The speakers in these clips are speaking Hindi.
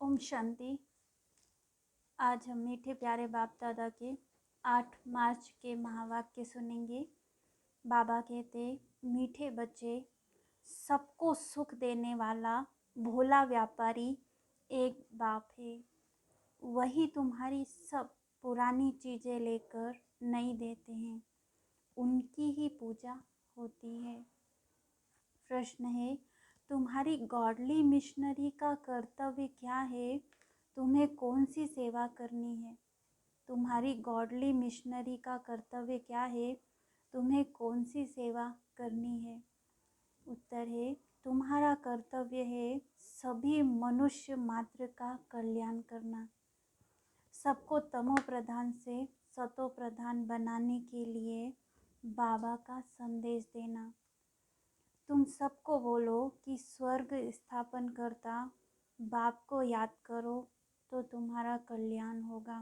ओम शांति। आज हम मीठे प्यारे बाप दादा के 8 मार्च के महावाक्य सुनेंगे। बाबा कहते, मीठे बच्चे, सबको सुख देने वाला भोला व्यापारी एक बाप है। वही तुम्हारी सब पुरानी चीज़ें लेकर नहीं देते हैं, उनकी ही पूजा होती है। प्रश्न है, तुम्हारी गॉडली मिशनरी का कर्तव्य क्या है? तुम्हें कौन सी सेवा करनी है? तुम्हारी गॉडली मिशनरी का कर्तव्य क्या है? तुम्हें कौन सी सेवा करनी है? उत्तर है, तुम्हारा कर्तव्य है सभी मनुष्य मात्र का कल्याण करना, सबको तमो प्रधान से सतो प्रधान बनाने के लिए बाबा का संदेश देना। तुम सबको बोलो कि स्वर्ग स्थापन करता बाप को याद करो तो तुम्हारा कल्याण होगा।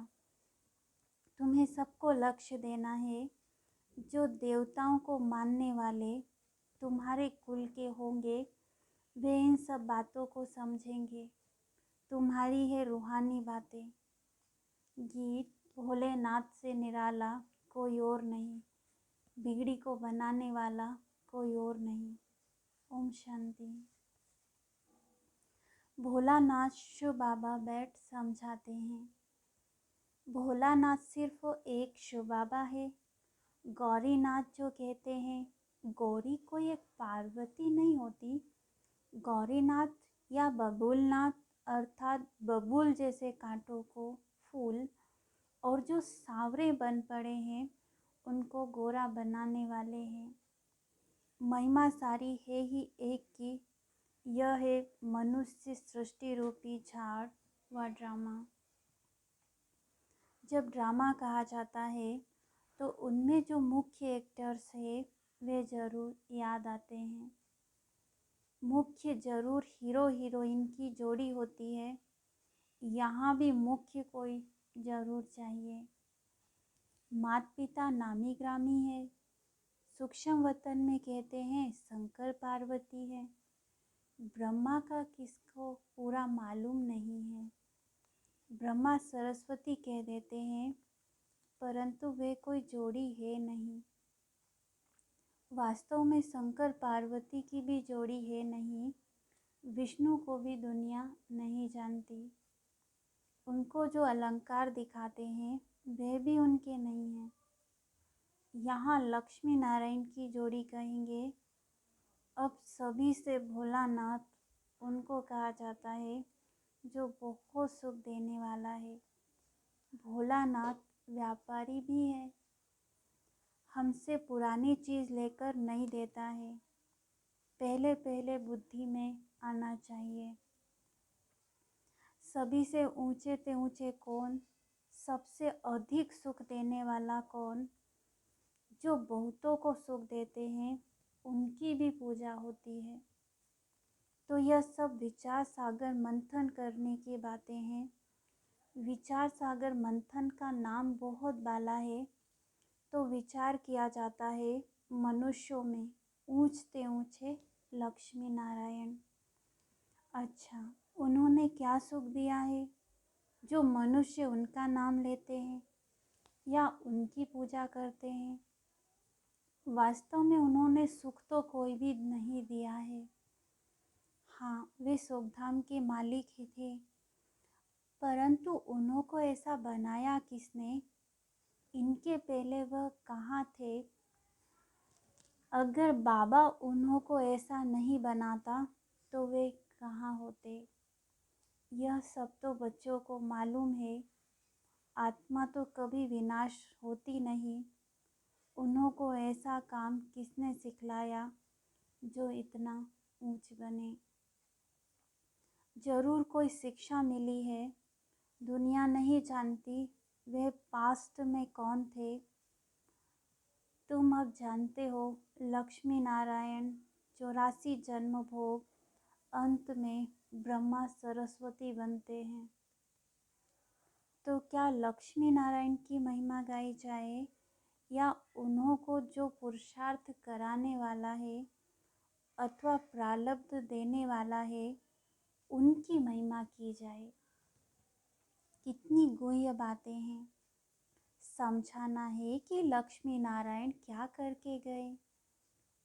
तुम्हें सबको लक्ष्य देना है। जो देवताओं को मानने वाले तुम्हारे कुल के होंगे वे इन सब बातों को समझेंगे। तुम्हारी है रूहानी बातें। गीत, भोलेनाथ से निराला कोई और नहीं, बिगड़ी को बनाने वाला कोई और नहीं। ओम शांति। भोलानाथ शिव बाबा बैठ समझाते हैं। भोलानाथ सिर्फ एक शिव बाबा है। गौरीनाथ जो कहते हैं, गौरी कोई एक पार्वती नहीं होती। गौरीनाथ या बबूलनाथ अर्थात बबूल जैसे कांटों को फूल और जो सांवरे बन पड़े हैं उनको गोरा बनाने वाले हैं। महिमा सारी है ही एक की। यह है मनुष्य सृष्टि रूपी झाड़ व ड्रामा। जब ड्रामा कहा जाता है तो उनमें जो मुख्य एक्टर्स है वे ज़रूर याद आते हैं। मुख्य ज़रूर हीरो हीरोइन की जोड़ी होती है। यहाँ भी मुख्य कोई ज़रूर चाहिए। माता पिता नामी ग्रामी है। सूक्ष्म वतन में कहते हैं शंकर पार्वती है। ब्रह्मा का किसको पूरा मालूम नहीं है। ब्रह्मा सरस्वती कह देते हैं, परंतु वे कोई जोड़ी है नहीं। वास्तव में शंकर पार्वती की भी जोड़ी है नहीं। विष्णु को भी दुनिया नहीं जानती। उनको जो अलंकार दिखाते हैं वे भी उनके नहीं हैं। यहाँ लक्ष्मी नारायण की जोड़ी कहेंगे। अब सभी से भोलानाथ उनको कहा जाता है जो बहुत सुख देने वाला है। भोलानाथ व्यापारी भी है। हमसे पुरानी चीज़ लेकर नहीं देता है। पहले पहले बुद्धि में आना चाहिए। सभी से ऊंचे से ऊंचे कौन? सबसे अधिक सुख देने वाला कौन? जो बहुतों को सुख देते हैं उनकी भी पूजा होती है। तो यह सब विचार सागर मंथन करने की बातें हैं। विचार सागर मंथन का नाम बहुत बाला है। तो विचार किया जाता है मनुष्यों में ऊंचते ऊंचे लक्ष्मी नारायण। अच्छा, उन्होंने क्या सुख दिया है जो मनुष्य उनका नाम लेते हैं या उनकी पूजा करते हैं? वास्तव में उन्होंने सुख तो कोई भी नहीं दिया है। हाँ, वे सुखधाम के मालिक ही थे, परंतु उन्हों को ऐसा बनाया किसने? इनके पहले वह कहाँ थे? अगर बाबा उन्हों को ऐसा नहीं बनाता तो वे कहाँ होते? यह सब तो बच्चों को मालूम है। आत्मा तो कभी विनाश होती नहीं। उन्हों को ऐसा काम किसने सिखलाया जो इतना ऊंच बने? जरूर कोई शिक्षा मिली है। दुनिया नहीं जानती वह पास्ट में कौन थे। तुम अब जानते हो लक्ष्मी नारायण 84 जन्म भोग अंत में ब्रह्मा सरस्वती बनते हैं। तो क्या लक्ष्मी नारायण की महिमा गाई जाए या उन्हों को जो पुरुषार्थ कराने वाला है अथवा प्रारब्ध देने वाला है उनकी महिमा की जाए? कितनी गुह्य बातें हैं। समझाना है कि लक्ष्मी नारायण क्या करके गए।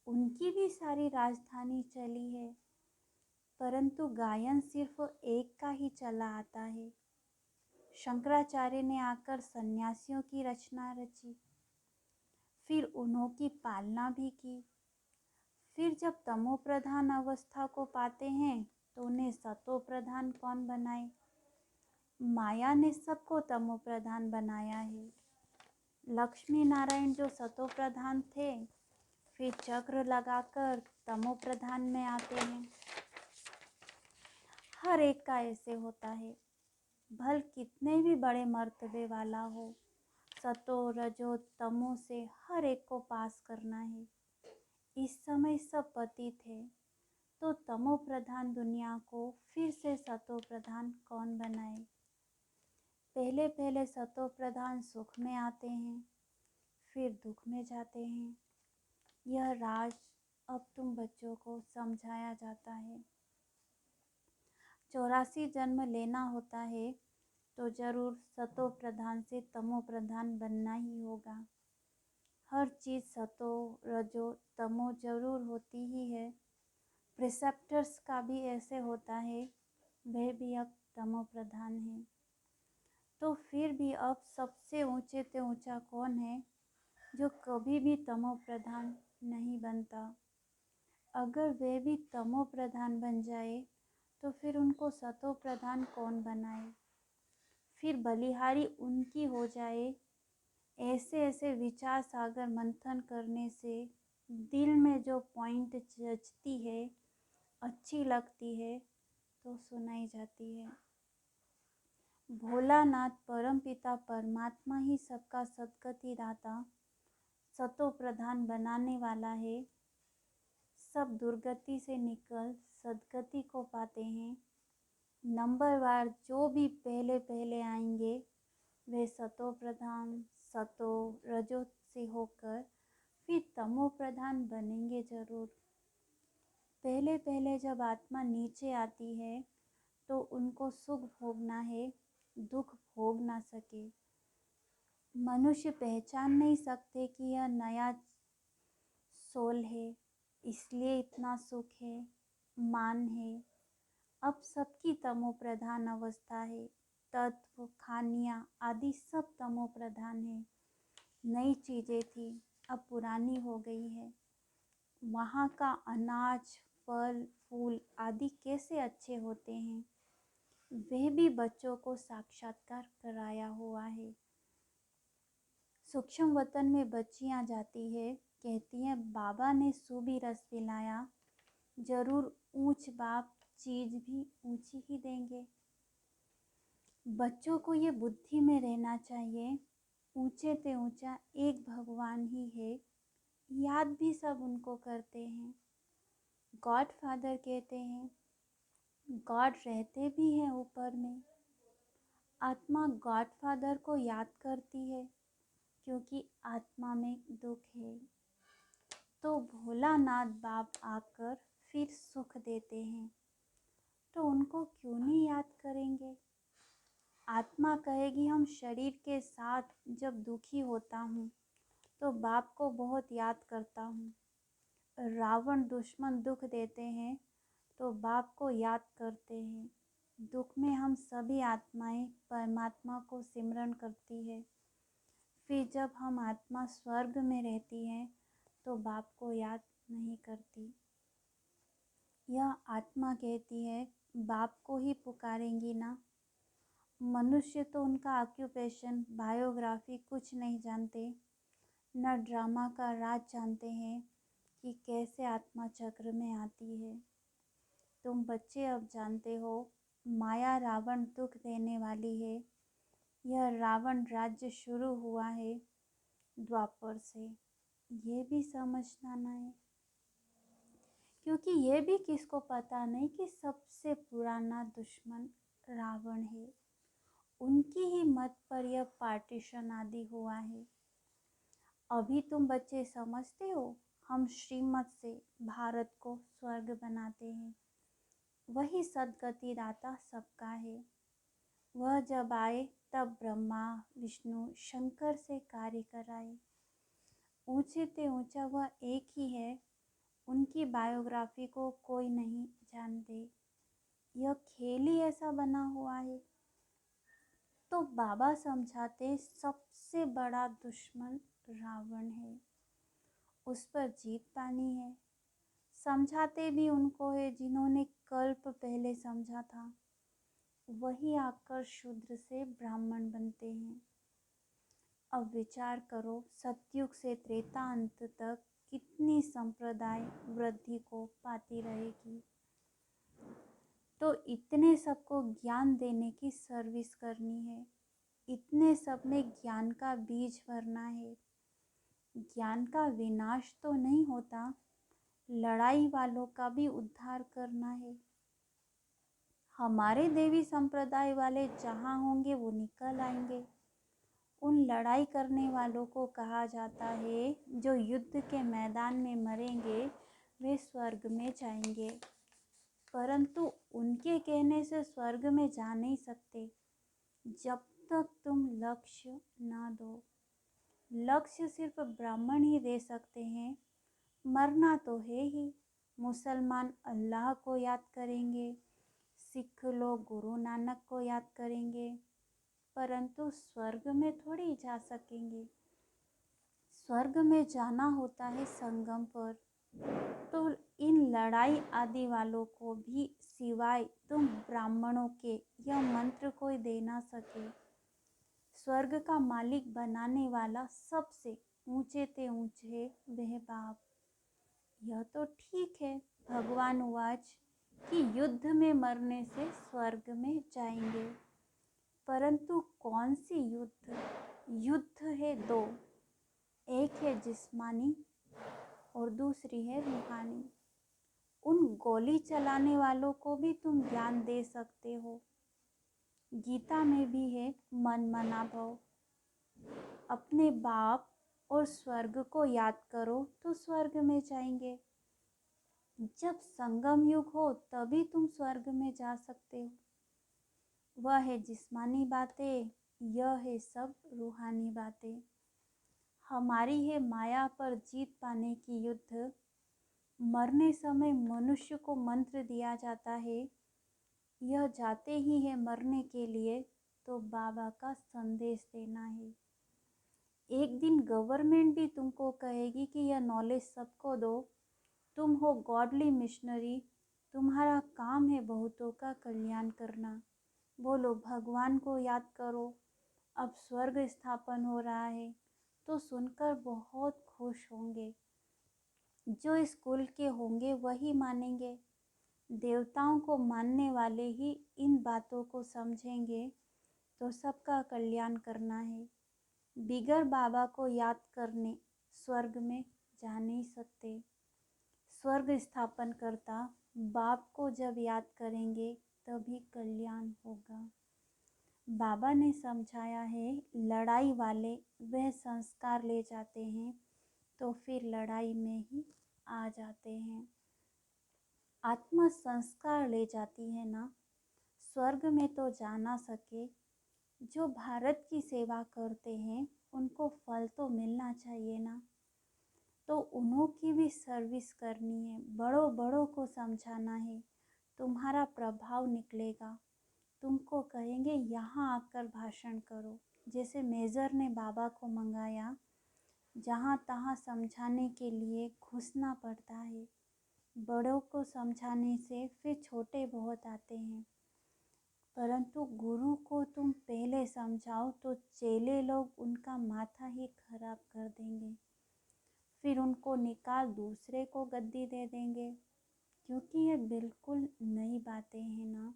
उनकी भी सारी राजधानी चली है, परंतु गायन सिर्फ एक का ही चला आता है। शंकराचार्य ने आकर सन्यासियों की रचना रची, फिर उन्हों की पालना भी की। फिर जब तमो प्रधान अवस्था को पाते हैं तो उन्हें सतो प्रधान कौन बनाए। माया ने सबको तमो प्रधान बनाया है। लक्ष्मी नारायण जो सतो प्रधान थे, फिर चक्र लगाकर तमो प्रधान में आते हैं। हर एक का ऐसे होता है, भल कितने भी बड़े मर्तबे वाला हो, सतो रजो तमो से हर एक को पास करना है। इस समय सब पतित है, तो तमो प्रधान दुनिया को फिर से सतो प्रधान कौन बनाए। पहले पहले सतो प्रधान सुख में आते हैं, फिर दुख में जाते हैं। यह राज अब तुम बच्चों को समझाया जाता है। 84 जन्म लेना होता है तो जरूर सतो प्रधान से तमो प्रधान बनना ही होगा। हर चीज़ सतो रजो तमो जरूर होती ही है। प्रिसेप्टर्स का भी ऐसे होता है, वह भी अब तमो प्रधान है। तो फिर भी अब सबसे ऊंचे से ऊंचा कौन है जो कभी भी तमो प्रधान नहीं बनता। अगर वे भी तमो प्रधान बन जाए तो फिर उनको सतो प्रधान कौन बनाए। फिर बलिहारी उनकी हो जाए। ऐसे ऐसे विचार सागर मंथन करने से दिल में जो पॉइंट जचती है, अच्छी लगती है, तो सुनाई जाती है। भोलानाथ परमपिता परमात्मा ही सबका सद्गति दाता, सतो प्रधान बनाने वाला है। सब दुर्गति से निकल सद्गति को पाते हैं। नंबरवार जो भी पहले पहले आएंगे वे सतो प्रधान सतो रजो से होकर फिर तमो प्रधान बनेंगे जरूर। पहले पहले जब आत्मा नीचे आती है तो उनको सुख भोगना है, दुख भोग ना सके। मनुष्य पहचान नहीं सकते कि यह नया सोल है, इसलिए इतना सुख है, मान है। अब सबकी तमो प्रधान अवस्था है। तत्व खानियाँ आदि सब तमो प्रधान है। नई चीज़ें थी, अब पुरानी हो गई है। वहाँ का अनाज फल फूल आदि कैसे अच्छे होते हैं, वह भी बच्चों को साक्षात्कार कराया हुआ है। सूक्ष्म वतन में बच्चियाँ जाती है, कहती हैं बाबा ने सूबी रस पिलाया, जरूर ऊंच बाप चीज भी ऊंची ही देंगे। बच्चों को ये बुद्धि में रहना चाहिए, ऊंचे से ऊंचा एक भगवान ही है। याद भी सब उनको करते हैं। गॉड फादर कहते हैं, गॉड रहते भी हैं ऊपर में। आत्मा गॉड फादर को याद करती है क्योंकि आत्मा में दुख है। तो भोलानाथ बाप आकर फिर सुख देते हैं, तो उनको क्यों नहीं याद करेंगे। आत्मा कहेगी हम शरीर के साथ जब दुखी होता हूँ तो बाप को बहुत याद करता हूँ। रावण दुश्मन दुख देते हैं तो बाप को याद करते हैं। दुख में हम सभी आत्माएं परमात्मा को सिमरन करती है। फिर जब हम आत्मा स्वर्ग में रहती हैं तो बाप को याद नहीं करती। यह आत्मा कहती है बाप को ही पुकारेंगी ना। मनुष्य तो उनका ऑक्यूपेशन बायोग्राफी कुछ नहीं जानते, न ड्रामा का राज जानते हैं कि कैसे आत्मा चक्र में आती है। तुम बच्चे अब जानते हो माया रावण दुख देने वाली है। यह रावण राज्य शुरू हुआ है द्वापर से, ये भी समझना ना है। क्योंकि ये भी किसको पता नहीं कि सबसे पुराना दुश्मन रावण है। उनकी ही मत पर यह पार्टीशन आदि हुआ है। अभी तुम बच्चे समझते हो हम श्रीमत से भारत को स्वर्ग बनाते हैं। वही सद्गति दाता सबका है। वह जब आए तब ब्रह्मा विष्णु शंकर से कार्य कराए। ऊंचे ते ऊंचा वह एक ही है, उनकी बायोग्राफी को कोई नहीं जानते। यह खेल ही ऐसा बना हुआ है। तो बाबा समझाते सबसे बड़ा दुश्मन रावण है, उस पर जीत पानी है। समझाते भी उनको है जिन्होंने कल्प पहले समझा था, वही आकर शूद्र से ब्राह्मण बनते हैं। अब विचार करो, सतयुग से त्रेता अंत तक कितनी संप्रदाय वृद्धि को पाती रहेगी। तो इतने सबको ज्ञान देने की सर्विस करनी है, इतने सब में ज्ञान का बीज भरना है। ज्ञान का विनाश तो नहीं होता, लड़ाई वालों का भी उद्धार करना है। हमारे देवी संप्रदाय वाले जहाँ होंगे वो निकल आएंगे। उन लड़ाई करने वालों को कहा जाता है जो युद्ध के मैदान में मरेंगे वे स्वर्ग में जाएंगे, परंतु उनके कहने से स्वर्ग में जा नहीं सकते जब तक तुम लक्ष्य ना दो। लक्ष्य सिर्फ ब्राह्मण ही दे सकते हैं। मरना तो है ही, मुसलमान अल्लाह को याद करेंगे, सिख लोग गुरु नानक को याद करेंगे, परंतु स्वर्ग में थोड़ी जा सकेंगे। स्वर्ग में जाना होता है संगम पर। तो इन लड़ाई आदि वालों को भी सिवाय तुम ब्राह्मणों के यह मंत्र कोई दे ना सके। स्वर्ग का मालिक बनाने वाला सबसे ऊंचे ते ऊंचे वह बाप। यह तो ठीक है, भगवान उवाच कि युद्ध में मरने से स्वर्ग में जाएंगे, परंतु कौन सी युद्ध? युद्ध है दो, एक है जिस्मानी और दूसरी है रूहानी। उन गोली चलाने वालों को भी तुम ज्ञान दे सकते हो। गीता में भी है मन मना भव। अपने बाप और स्वर्ग को याद करो तो स्वर्ग में जाएंगे। जब संगम युग हो तभी तुम स्वर्ग में जा सकते हो। वह है जिस्मानी बातें, यह है सब रूहानी बातें। हमारी है माया पर जीत पाने की युद्ध। मरने समय मनुष्य को मंत्र दिया जाता है, यह जाते ही है मरने के लिए तो बाबा का संदेश देना है। एक दिन गवर्नमेंट भी तुमको कहेगी कि यह नॉलेज सबको दो, तुम हो गॉडली मिशनरी, तुम्हारा काम है बहुतों का कल्याण करना। बोलो भगवान को याद करो, अब स्वर्ग स्थापन हो रहा है, तो सुनकर बहुत खुश होंगे। जो स्कूल के होंगे वही मानेंगे। देवताओं को मानने वाले ही इन बातों को समझेंगे तो सबका कल्याण करना है। बिगर बाबा को याद करने स्वर्ग में जा नहीं सकते। स्वर्ग स्थापन करता बाप को जब याद करेंगे तभी कल्याण होगा। बाबा ने समझाया है, लड़ाई वाले वह संस्कार ले जाते हैं तो फिर लड़ाई में ही आ जाते हैं। आत्मा संस्कार ले जाती है ना, स्वर्ग में तो जा ना सके। जो भारत की सेवा करते हैं उनको फल तो मिलना चाहिए ना, तो उन्हों की भी सर्विस करनी है। बड़ों बड़ों को समझाना है, तुम्हारा प्रभाव निकलेगा। तुमको कहेंगे यहाँ आकर भाषण करो। जैसे मेजर ने बाबा को मंगाया, जहाँ तहाँ समझाने के लिए घुसना पड़ता है। बड़ों को समझाने से फिर छोटे बहुत आते हैं, परंतु गुरु को तुम पहले समझाओ तो चेले लोग उनका माथा ही खराब कर देंगे, फिर उनको निकाल दूसरे को गद्दी दे देंगे, क्योंकि ये बिल्कुल नई बातें हैं ना।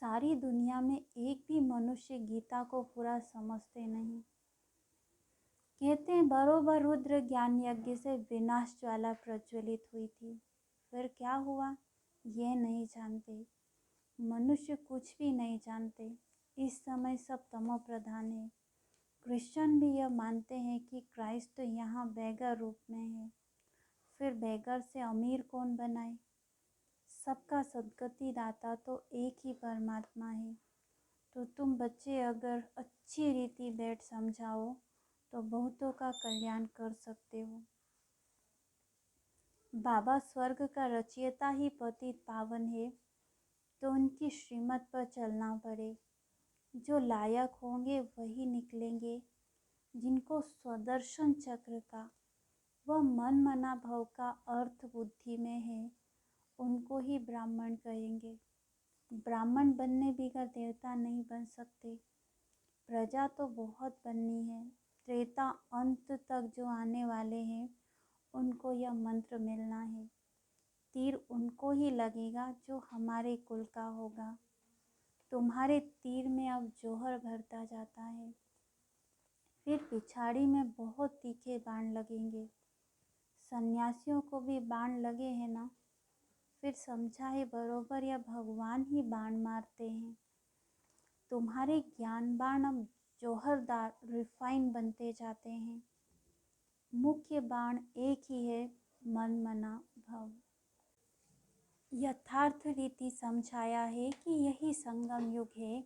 सारी दुनिया में एक भी मनुष्य गीता को पूरा समझते नहीं। कहते हैं बरोबर रुद्र ज्ञान यज्ञ से विनाश ज्वाला प्रज्वलित हुई थी, फिर क्या हुआ ये नहीं जानते। मनुष्य कुछ भी नहीं जानते। इस समय सब तमो प्रधान है। क्रिश्चियन भी यह मानते हैं कि क्राइस्ट तो यहाँ बेगर रूप में है, फिर बेगर से अमीर कौन बनाए। सबका सदगति दाता तो एक ही परमात्मा है। तो तुम बच्चे अगर अच्छी रीति बैठ समझाओ तो बहुतों का कल्याण कर सकते हो। बाबा स्वर्ग का रचयिता ही पतित पावन है, तो उनकी श्रीमत पर चलना पड़े। जो लायक होंगे वही निकलेंगे। जिनको स्वदर्शन चक्र का वह मन मना भाव का अर्थ बुद्धि में है, उनको ही ब्राह्मण कहेंगे। ब्राह्मण बनने बिना देवता नहीं बन सकते। प्रजा तो बहुत बननी है। त्रेता अंत तक जो आने वाले हैं उनको यह मंत्र मिलना है। तीर उनको ही लगेगा जो हमारे कुल का होगा। तुम्हारे तीर में अब जौहर भरता जाता है। फिर पिछाड़ी में बहुत तीखे बाण लगेंगे। सन्यासियों को भी बाण लगे हैं ना, फिर समझा है बरोबर या भगवान ही बाण मारते हैं। तुम्हारे ज्ञान बाण अब जौहरदार रिफाइन बनते जाते हैं। मुख्य बाण एक ही है, मन मना भव। यथार्थ रीति समझाया है कि यही संगम युग है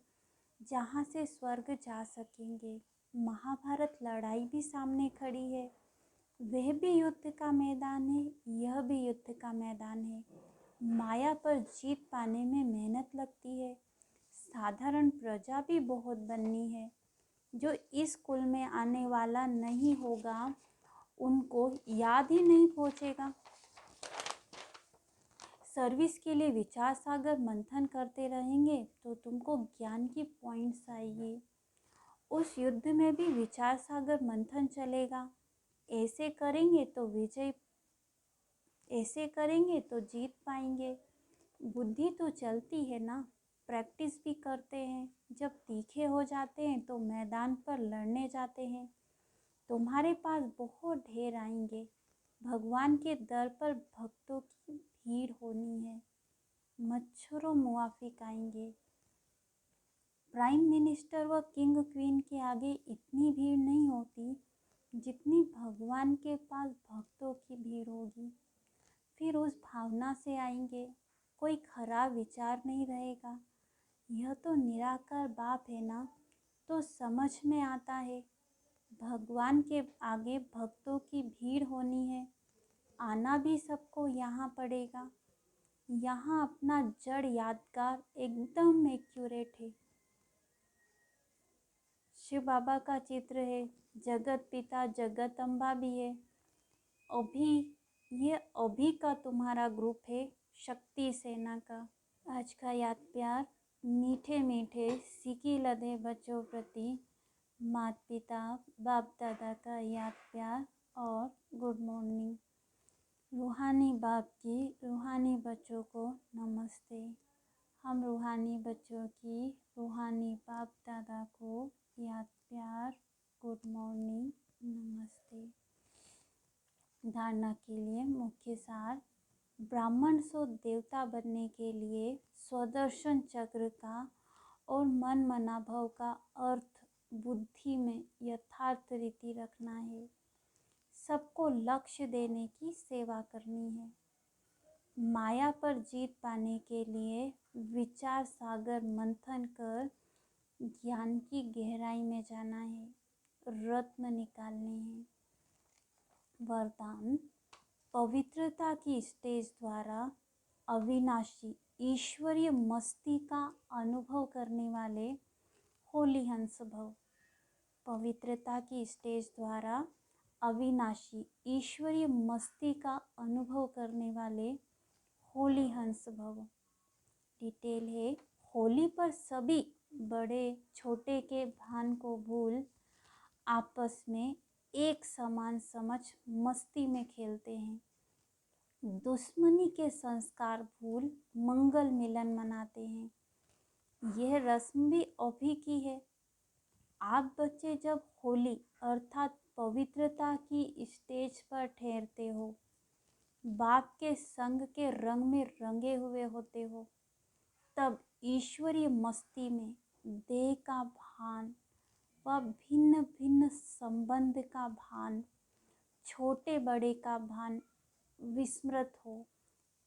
जहाँ से स्वर्ग जा सकेंगे। महाभारत लड़ाई भी सामने खड़ी है। वह भी युद्ध का मैदान है, यह भी युद्ध का मैदान है। माया पर जीत पाने में मेहनत लगती है। साधारण प्रजा भी बहुत बननी है। जो इस कुल में आने वाला नहीं होगा उनको याद ही नहीं पहुँचेगा। सर्विस के लिए विचार सागर मंथन करते रहेंगे तो तुमको ज्ञान की पॉइंट्स आएगी। उस युद्ध में भी विचार सागर मंथन चलेगा। ऐसे करेंगे तो जीत पाएंगे। बुद्धि तो चलती है ना, प्रैक्टिस भी करते हैं। जब तीखे हो जाते हैं तो मैदान पर लड़ने जाते हैं। तुम्हारे पास बहुत ढेर आएंगे। भगवान के दर पर भक्तों की भीड़ होनी है। मच्छरों मुआफिक आएंगे। प्राइम मिनिस्टर व किंग क्वीन के आगे इतनी भीड़ नहीं होती जितनी भगवान के पास भक्तों की भीड़ होगी। फिर उस भावना से आएंगे। कोई खराब विचार नहीं रहेगा। यह तो निराकार बाप है ना, तो समझ में आता है। भगवान के आगे भक्तों की भीड़ होनी है। आना भी सबको यहाँ पड़ेगा। यहाँ अपना जड़ यादगार एकदम एक्यूरेट है। शिव बाबा का चित्र है। जगत पिता जगत अम्बा भी है। अभी का तुम्हारा ग्रुप है शक्ति सेना का। आज का याद प्यार। मीठे मीठे सीखी लदे बच्चों प्रति माता पिता बाप दादा का याद प्यार और गुड मॉर्निंग। रूहानी बाप की रूहानी बच्चों को नमस्ते। हम रूहानी बच्चों की रूहानी बाप दादा को याद प्यार, गुड मॉर्निंग, नमस्ते। धारणा के लिए मुख्य सार। ब्राह्मण सो देवता बनने के लिए स्वदर्शन चक्र का और मन मना भाव का अर्थ बुद्धि में यथार्थ रीति रखना है। सबको लक्ष्य देने की सेवा करनी है। माया पर जीत पाने के लिए विचार सागर मंथन कर ज्ञान की गहराई में जाना है। रत्न निकालने हैं। वरदान। पवित्रता की स्टेज द्वारा अविनाशी ईश्वरीय मस्ती का अनुभव करने वाले होली हंस भव। पवित्रता की स्टेज द्वारा अविनाशी ईश्वरीय मस्ती का अनुभव करने वाले होली हंस भव। डिटेल है। होली पर सभी बड़े छोटे के भान को भूल आपस में एक समान समझ मस्ती में खेलते हैं। दुश्मनी के संस्कार भूल मंगल मिलन मनाते हैं। यह रस्म भी अभी की है। आप बच्चे जब होली अर्थात पवित्रता की स्टेज पर ठहरते हो, बाप के संग के रंग में रंगे हुए होते हो, तब ईश्वरीय मस्ती में देह का भान व भिन्न भिन्न संबंध का भान, छोटे बड़े का भान विस्मृत हो,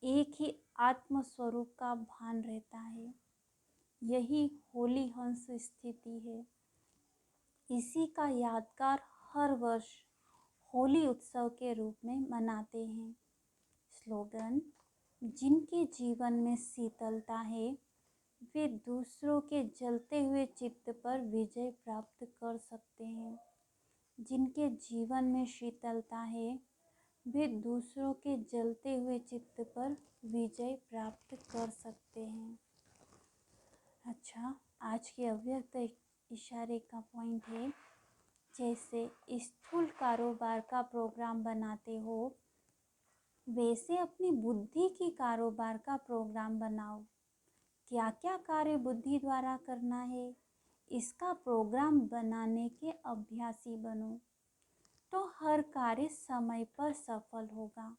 एक ही आत्म स्वरूप का भान रहता है। यही होली हंस स्थिति है। इसी का यादगार हर वर्ष होली उत्सव के रूप में मनाते हैं। स्लोगन: जिनके जीवन में शीतलता है वे दूसरों के जलते हुए चित्त पर विजय प्राप्त कर सकते हैं। जिनके जीवन में शीतलता है वे दूसरों के जलते हुए चित्त पर विजय प्राप्त कर सकते हैं। अच्छा, आज के अव्यक्त इशारे का पॉइंट है, जैसे स्थूल कारोबार का प्रोग्राम बनाते हो वैसे अपनी बुद्धि की कारोबार का प्रोग्राम बनाओ। क्या क्या कार्य बुद्धि द्वारा करना है इसका प्रोग्राम बनाने के अभ्यासी बनो, तो हर कार्य समय पर सफल होगा।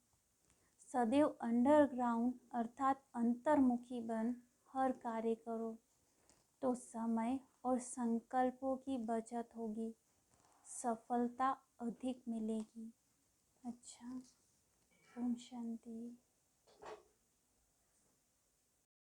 सदैव अंडरग्राउंड अर्थात अंतर्मुखी बन हर कार्य करो, तो समय और संकल्पों की बचत होगी, सफलता अधिक मिलेगी। अच्छा, ओम शांति।